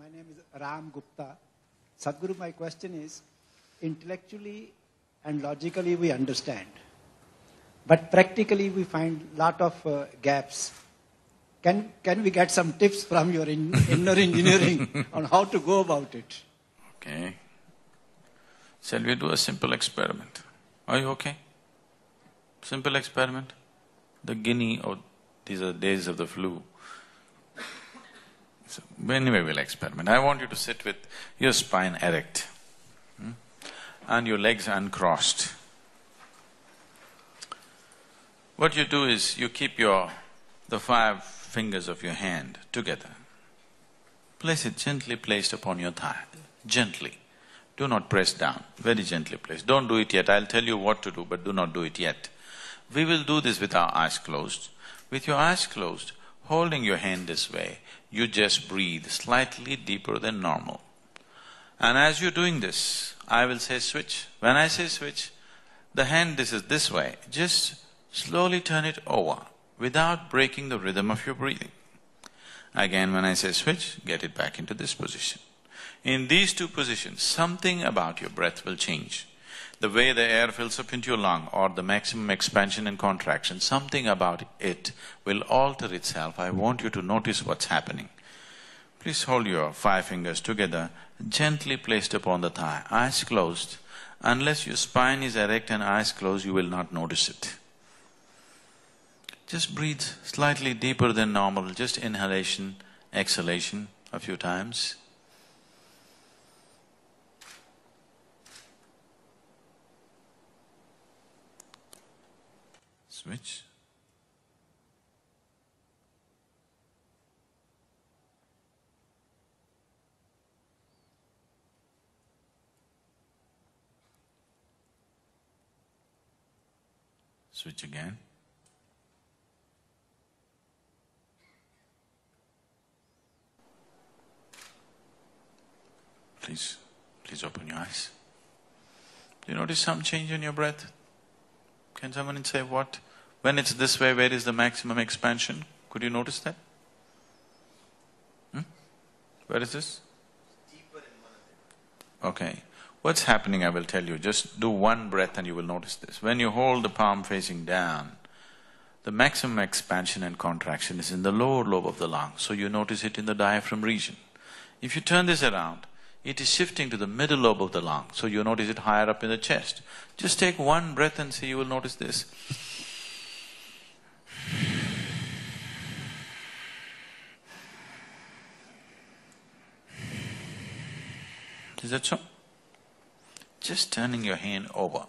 My name is Ram Gupta. Sadhguru, my question is, intellectually and logically we understand, but practically we find lot of gaps. Can we get some tips from your inner engineering on how to go about it? Okay. Shall we do a simple experiment? Are you okay? Simple experiment? The guinea, or these are days of the flu. So anyway, we'll experiment. I want you to sit with your spine erect, and your legs uncrossed. What you do is you keep the 5 fingers of your hand together. Place it gently placed upon your thigh, gently. Do not press down, very gently placed. Don't do it yet, I'll tell you what to do, but do not do it yet. We will do this with our eyes closed. With your eyes closed, holding your hand this way, you just breathe slightly deeper than normal. And as you're doing this, I will say switch. When I say switch, the hand is this way, just slowly turn it over without breaking the rhythm of your breathing. Again, when I say switch, get it back into this position. In these 2 positions, something about your breath will change. The way the air fills up into your lung or the maximum expansion and contraction, something about it will alter itself. I want you to notice what's happening. Please hold your 5 fingers together, gently placed upon the thigh, eyes closed. Unless your spine is erect and eyes closed, you will not notice it. Just breathe slightly deeper than normal, just inhalation, exhalation a few times. Switch. Switch again. Please open your eyes. Do you notice some change in your breath? Can someone say what? When it's this way, where is the maximum expansion? Could you notice that? Where is this? Deeper in one of them. Okay. What's happening, I will tell you. Just do 1 breath and you will notice this. When you hold the palm facing down, the maximum expansion and contraction is in the lower lobe of the lung, so you notice it in the diaphragm region. If you turn this around, it is shifting to the middle lobe of the lung, so you notice it higher up in the chest. Just take 1 breath and see, you will notice this. Is that so? Just turning your hand over,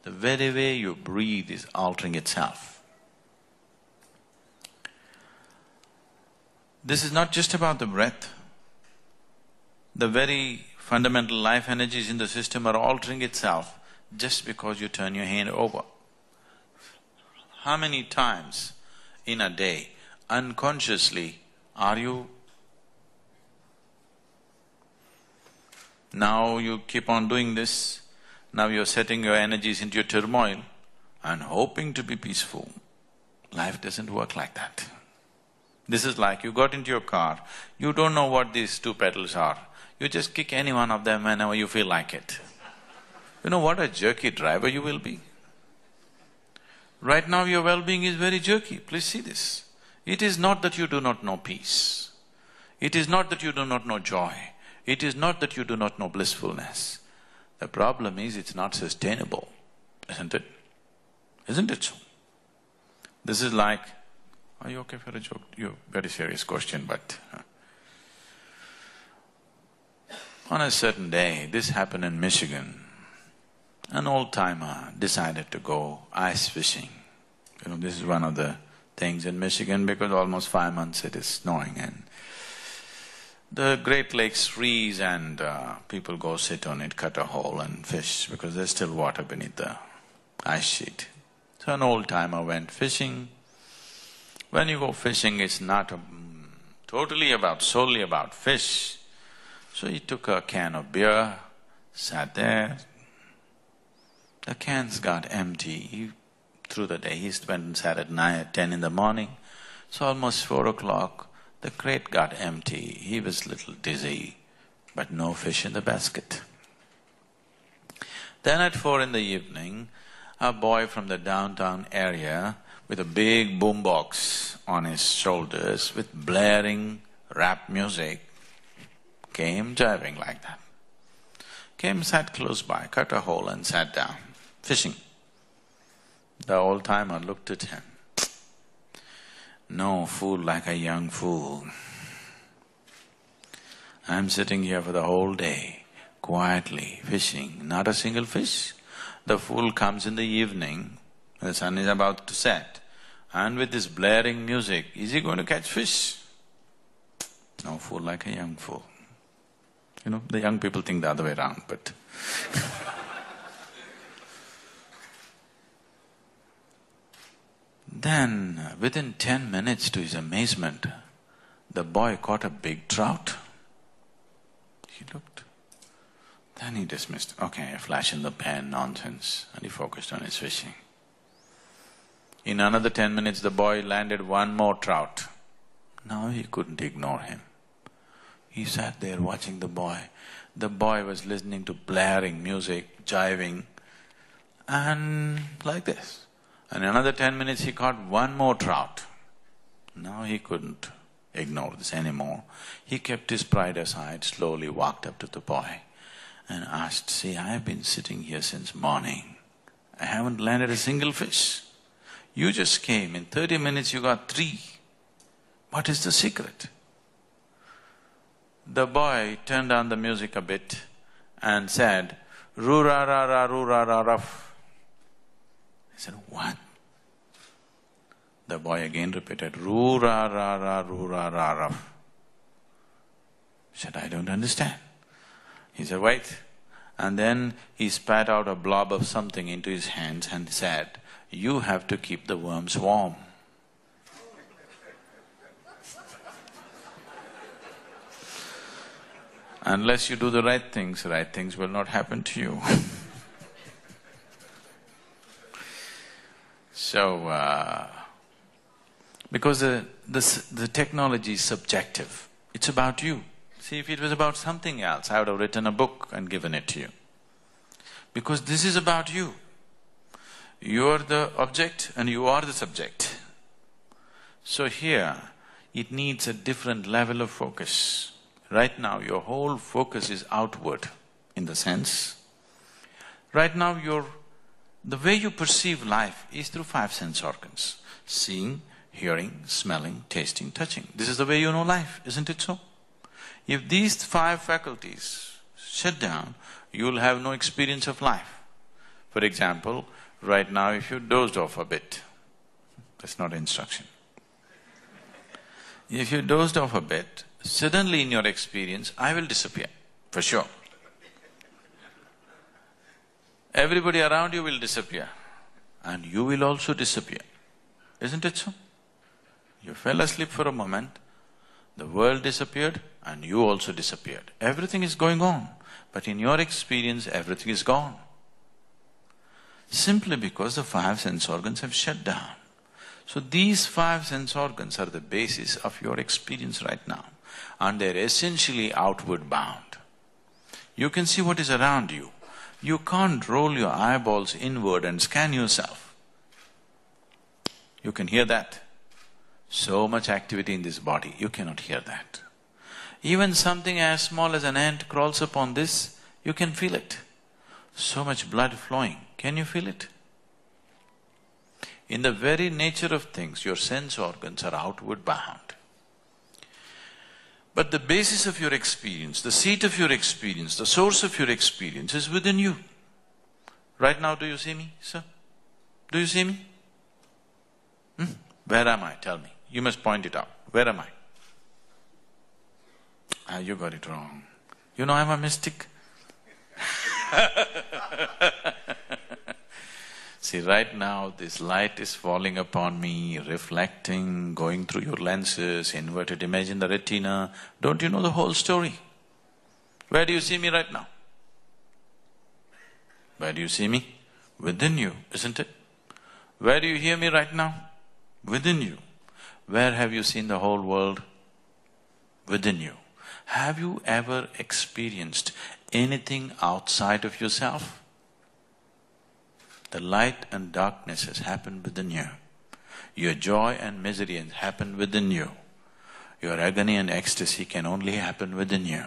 the very way you breathe is altering itself. This is not just about the breath. The very fundamental life energies in the system are altering itself just because you turn your hand over. How many times in a day, unconsciously, are you… Now you keep on doing this, now you're setting your energies into your turmoil and hoping to be peaceful. Life doesn't work like that. This is like you got into your car, you don't know what these 2 pedals are. You just kick any one of them whenever you feel like it. You know what a jerky driver you will be? Right now your well-being is very jerky, please see this. It is not that you do not know peace. It is not that you do not know joy. It is not that you do not know blissfulness. The problem is it's not sustainable, isn't it? Isn't it so? This is like… Are you okay for a joke? Very serious question, but… On a certain day, this happened in Michigan. An old-timer decided to go ice fishing. This is one of the things in Michigan because almost 5 months it is snowing and the Great Lakes freeze and people go sit on it, cut a hole and fish because there's still water beneath the ice sheet. So an old-timer went fishing. When you go fishing, it's not solely about fish. So he took a can of beer, sat there. The cans got empty. Through the day, he went and sat at 9, 10 in the morning. So almost 4 o'clock, The crate got empty, he was a little dizzy, but no fish in the basket. Then at 4 in the evening, a boy from the downtown area with a big boombox on his shoulders with blaring rap music came driving like that. Came, sat close by, cut a hole and sat down, fishing. The old-timer looked at him. No fool like a young fool. I'm sitting here for the whole day, quietly fishing, not a single fish. The fool comes in the evening, the sun is about to set, and with this blaring music, is he going to catch fish? No fool like a young fool. You know, the young people think the other way around, but then, within 10 minutes, to his amazement, the boy caught a big trout. He looked. Then he dismissed, okay, a flash in the pan, nonsense, and he focused on his fishing. In another 10 minutes, the boy landed one more trout. Now he couldn't ignore him. He sat there watching the boy. The boy was listening to blaring music, jiving, and like this. And in another 10 minutes, he caught one more trout. Now he couldn't ignore this anymore. He kept his pride aside, slowly walked up to the boy and asked, see, I've been sitting here since morning. I haven't landed a single fish. You just came, in 30 minutes you got 3. What is the secret? The boy turned down the music a bit and said, "Ru-ra-ra-ra, ru-ra-ra-ruff." I said, what? The boy again repeated, "Ru-ra-ra-ra, ru-ra-ra-ruff." I said, I don't understand. He said, wait. And then he spat out a blob of something into his hands and said, you have to keep the worms warm. Unless you do the right things will not happen to you. So, because the technology is subjective, it's about you. See, if it was about something else, I would have written a book and given it to you. Because this is about you. You're the object and you are the subject. So here, it needs a different level of focus. Right now, your whole focus is outward, in the sense, right now the way you perceive life is through 5 sense organs. Seeing, hearing, smelling, tasting, touching. This is the way you know life, isn't it so? If these 5 faculties shut down, you will have no experience of life. For example, right now if you dozed off a bit, that's not instruction. If you dozed off a bit, suddenly in your experience, I will disappear, for sure. Everybody around you will disappear, and you will also disappear, isn't it so? You fell asleep for a moment, the world disappeared and you also disappeared. Everything is going on, but in your experience, everything is gone. Simply because the 5 sense organs have shut down. So these 5 sense organs are the basis of your experience right now, and they're essentially outward bound. You can see what is around you. You can't roll your eyeballs inward and scan yourself. You can hear that. So much activity in this body, you cannot hear that. Even something as small as an ant crawls upon this, you can feel it. So much blood flowing, can you feel it? In the very nature of things, your sense organs are outward bound. But the basis of your experience, the seat of your experience, the source of your experience is within you. Right now, do you see me, sir? Do you see me? Where am I? Tell me. You must point it out. Where am I? Ah, you got it wrong. You know I'm a mystic. See, right now this light is falling upon me, reflecting, going through your lenses, inverted image in the retina. Don't you know the whole story? Where do you see me right now? Where do you see me? Within you, isn't it? Where do you hear me right now? Within you. Where have you seen the whole world? within you. Have you ever experienced anything outside of yourself? The light and darkness has happened within you. Your joy and misery has happened within you. Your agony and ecstasy can only happen within you.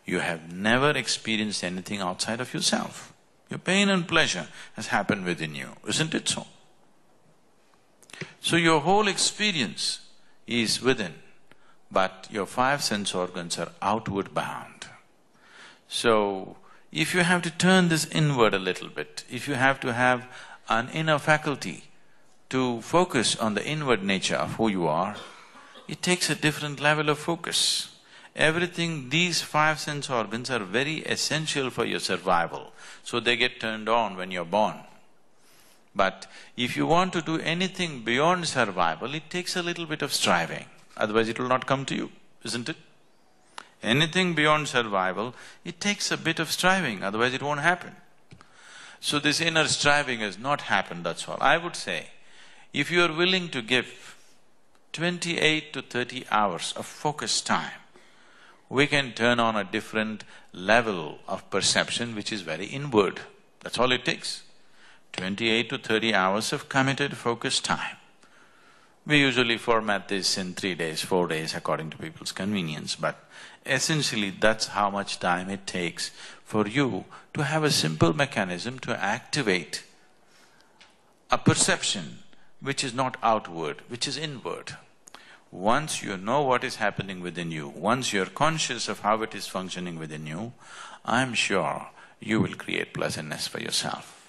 You have never experienced anything outside of yourself. Your pain and pleasure has happened within you, isn't it so? So your whole experience is within, but your five sense organs are outward bound. So, if you have to turn this inward a little bit, if you have to have an inner faculty to focus on the inward nature of who you are, it takes a different level of focus. Everything, these five sense organs are very essential for your survival, so they get turned on when you're born. But if you want to do anything beyond survival, it takes a little bit of striving, otherwise it will not come to you, isn't it? Anything beyond survival, it takes a bit of striving, otherwise it won't happen. So this inner striving has not happened, that's all. I would say, if you are willing to give 28 to 30 hours of focused time, we can turn on a different level of perception which is very inward. That's all it takes. 28 to 30 hours of committed, focused time. We usually format this in 3 days, 4 days, according to people's convenience, but essentially that's how much time it takes for you to have a simple mechanism to activate a perception which is not outward, which is inward. Once you know what is happening within you, once you're conscious of how it is functioning within you, I'm sure you will create pleasantness for yourself.